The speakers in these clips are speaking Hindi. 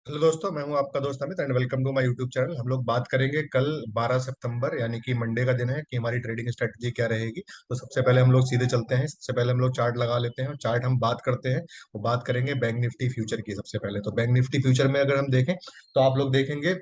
हेलो दोस्तों, मैं हूं आपका दोस्त Amit and welcome to my YouTube channel. हम लोग बात करेंगे कल 12 सितंबर यानी कि मंडे का दिन है कि हमारी ट्रेडिंग स्ट्रेटजी क्या रहेगी। तो सबसे पहले हम लोग सीधे चलते हैं। सबसे पहले हम लोग चार्ट लगा लेते हैं और चार्ट हम बात करते हैं। वो बात करेंगे बैंक निफ्टी फ्यूचर की। सबसे पहले तो बैंक निफ्टी फ्यूचर में अगर हम देखें तो आप लोग देखेंगे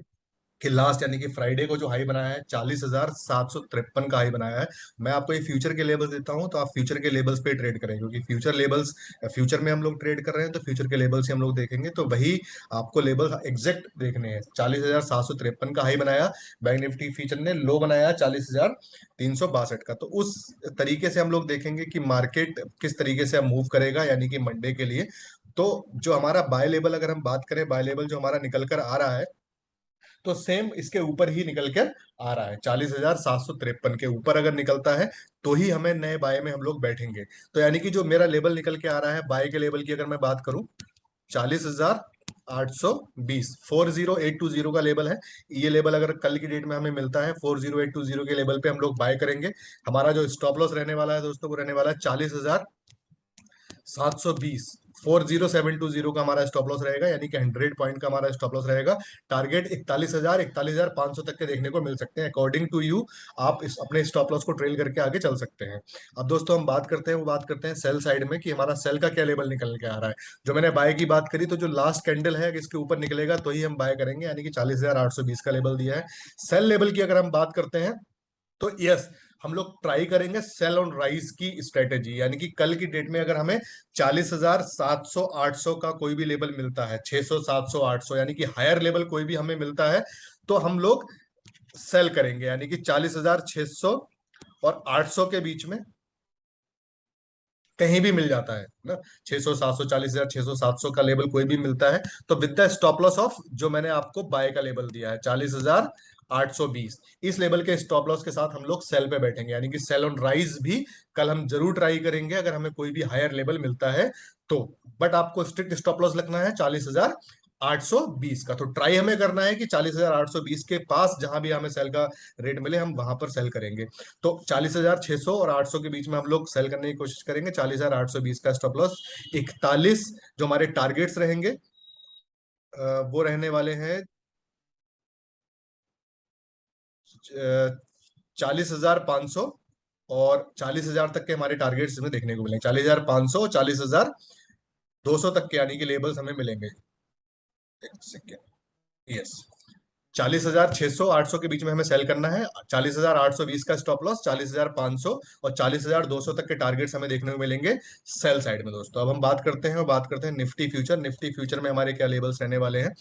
कि लास्ट यानी कि फ्राइडे को जो हाई बनाया है 40,753 का हाई बनाया है। मैं आपको ये फ्यूचर के लेवल्स देता हूं तो आप फ्यूचर के लेवल्स पे ट्रेड करें, क्योंकि फ्यूचर लेवल्स फ्यूचर में हम लोग ट्रेड कर रहे हैं तो फ्यूचर के लेवल्स से हम लोग देखेंगे तो वही आपको लेवल एग्जैक्ट देखने हैं। 40,753 का हाई बनाया बैंक निफ्टी फ्यूचर ने, लो बनाया 40,362 का। तो उस तरीके से हम लोग देखेंगे कि मार्केट किस तरीके से मूव करेगा यानी कि मंडे के लिए। तो जो हमारा बाय लेवल, अगर हम बात करें बाय लेवल जो हमारा निकल कर आ रहा है, तो सेम इसके ऊपर ही निकल कर आ रहा है। 40,753 के ऊपर अगर निकलता है तो ही हमें नए बाय में हम लोग बैठेंगे। तो यानी कि जो मेरा लेवल निकल के आ रहा है बाय के लेवल की अगर मैं बात करूं, 40,820 40820 का लेवल है। ये लेवल अगर कल की डेट में हमें मिलता है 40820 के लेवल पे हम लोग बाय करेंगे। हमारा जो स्टॉप लॉस रहने वाला है दोस्तों, वो रहने वाला है 40,720। 40720 का हमारा स्टॉप लॉस रहेगा, यानी कि 100 पॉइंट का हमारा स्टॉप लॉस रहेगा। टारगेट 41,000 41,500 तक के देखने को मिल सकते हैं अकॉर्डिंग टू यू। आप इस अपने स्टॉप लॉस को ट्रेल करके आगे चल सकते हैं। अब दोस्तों हम बात करते हैं, वो बात करते हैं सेल साइड में कि हमारा सेल का क्या लेवल निकल के आ रहा है। जो मैंने बाय की बात करी, तो जो लास्ट कैंडल है इसके ऊपर निकलेगा तो ही हम बाय करेंगे, यानी कि 40,820 का लेवल दिया है। सेल लेवल की अगर हम बात करते हैं तो यस, हम लोग ट्राई करेंगे सेल ऑन राइज की स्ट्रेटेजी, यानी कि कल की डेट में अगर हमें 40,700 800 का कोई भी लेवल मिलता है, 600 700 800 यानी कि हायर लेवल कोई भी हमें मिलता है, तो हम लोग सेल करेंगे। यानी कि 40,600 और 800 के बीच में कहीं भी मिल जाता है ना, 600 700 40,000 600 700 का लेवल कोई भी मिलता है तो with the stop loss of जो मैंने आपको बाय का लेवल दिया है 40,820, इस लेवल के स्टॉप लॉस के साथ हम लोग सेल पे बैठेंगे। यानी कि सेल ऑन राइज भी कल हम जरूर ट्राई करेंगे अगर हमें कोई भी हायर लेवल मिलता है तो। बट आपको स्ट्रिक्ट स्टॉप लॉस लगना है 40,820 का। तो ट्राई हमें करना है कि 40,820 के पास जहां भी हमें सेल का रेट मिले हम वहां पर सेल करेंगे। तो 40,600 और 800 के बीच में हम लोग सेल करने की कोशिश करेंगे। 40,820 का स्टॉप लॉस। 41 जो हमारे टारगेट्स रहेंगे, वो रहने वाले हैं 40,500 और 40,000 तक के हमारे टारगेट्स में देखने को मिलेंगे। 40,500 और 40,200 तक के यानी कि लेबल्स हमें मिलेंगे। एक सेकेंड। यस, 40,600 800 के बीच में हमें सेल करना है। 40,820 का स्टॉप लॉस, 40,500 और 40,200 तक के टारगेट्स हमें देखने को मिलेंगे सेल साइड में दोस्तों। अब हम बात करते हैं और बात करते हैं निफ्टी फ्यूचर। निफ्टी फ्यूचर में हमारे क्या लेवल्स रहने वाले हैं।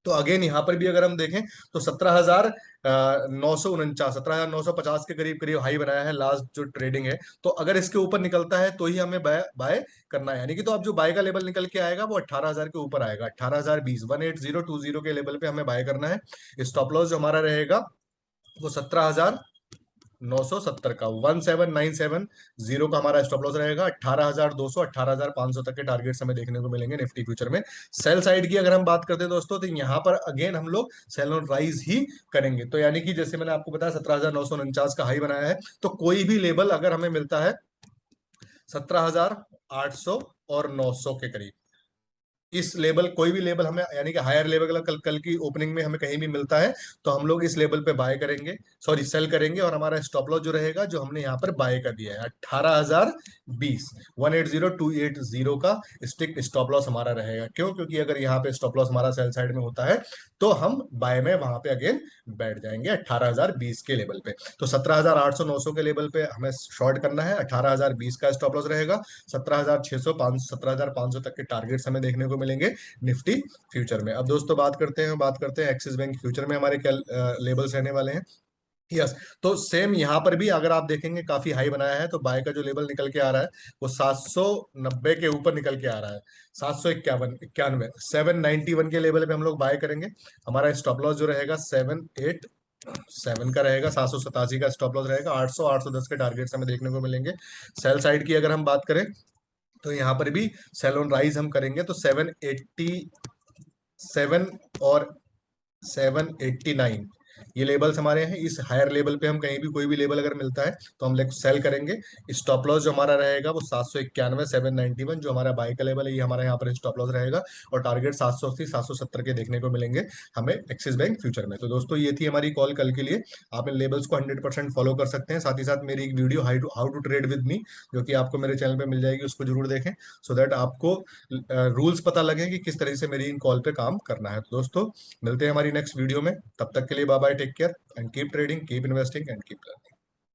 तो अगेन यहाँ पर भी अगर हम देखें तो 17,949 17,950 के करीब करीब हाई बनाया है लास्ट जो ट्रेडिंग है। तो अगर इसके ऊपर निकलता है तो ही हमें बाय बाय करना है। यानी कि तो अब जो बाय का लेवल निकल के आएगा वो 18,000 के ऊपर आएगा। 18,020 18020 के लेवल पे हमें बाय करना है। स्टॉप लॉस जो हमारा रहेगा वो 17,970 का, 17,970 का हमारा स्टॉप लॉस रहेगा। 18,200 18,500 तक के टारगेट्स हमें देखने को मिलेंगे निफ्टी फ्यूचर में। सेल साइड की अगर हम बात करते हैं दोस्तों, तो यहाँ पर अगेन हम लोग सेल ऑन राइज ही करेंगे। तो यानी कि जैसे मैंने आपको बताया 17,949 का हाई बनाया है, तो कोई भी लेवल अगर हमें मिलता है 17,800 और 900 के करीब, इस लेवल कोई भी लेवल हमें यानी कि हायर लेवल कल कल की ओपनिंग में हमें कहीं भी मिलता है तो हम लोग इस लेवल पे बाय करेंगे, सॉरी सेल करेंगे। और हमारा स्टॉप लॉस जो रहेगा जो हमने यहाँ पर बाय कर दिया है 18,020, 180,280 का स्ट्रिक्ट स्टॉप लॉस हमारा रहेगा। क्यों? क्योंकि अगर यहाँ पे स्टॉप लॉस हमारा सेल साइड में होता है तो हम बाय में वहां पे अगेन बैठ जाएंगे 18,020 के लेवल पे। तो 17,800 900 के लेवल पे हमें शॉर्ट करना है, 18,020 का स्टॉप लॉस रहेगा। 17,600 17,500 तक के टारगेट्स हमें देखने को मिलेंगे निफ्टी फ्यूचर में। अब दोस्तों बात करते हैं एक्सिस बैंक फ्यूचर में हमारे क्या लेवल्स रहने वाले हैं। यस, तो सेम यहाँ पर भी अगर आप देखेंगे काफी हाई बनाया है, तो बाय का जो लेवल निकल के आ रहा है वो 790 के ऊपर निकल के आ रहा है। 751 791 के लेवल पे हम लोग बाय करेंगे। हमारा स्टॉप लॉस जो रहेगा 787 का रहेगा। 787 का स्टॉप लॉस रहेगा। 800 810 के टारगेट्स हमें देखने को मिलेंगे। सेल साइड की अगर हम बात करें तो यहाँ पर भी सेल ऑन राइज हम करेंगे, तो 787 और 789 ये लेबल्स हमारे हैं। इस हायर लेवल पे हम कहीं भी कोई भी लेवल अगर मिलता है तो हम सेल करेंगे। स्टॉप लॉस जो हमारा रहेगा वो 791, 791 जो हमारा बाय का लेवल है, ये हमारा यहाँ पर स्टॉप लॉस रहेगा। और टारगेट 780, 770 के देखने को मिलेंगे हमें एक्सिस बैंक फ्यूचर में। तो दोस्तों ये थी हमारी कॉल कल के लिए। आप इन लेवल्स को 100% फॉलो कर सकते हैं। साथ ही साथ मेरी एक video how to trade with me जो कि आपको मेरे चैनल पे मिल जाएगी, उसको जरूर देखें, सो दैट आपको रूल्स पता लगे कि किस तरह से मेरी इन कॉल पे काम करना है। तो दोस्तों मिलते हैं हमारी नेक्स्ट वीडियो में। तब तक के लिए bye bye, take care and keep trading, keep investing and keep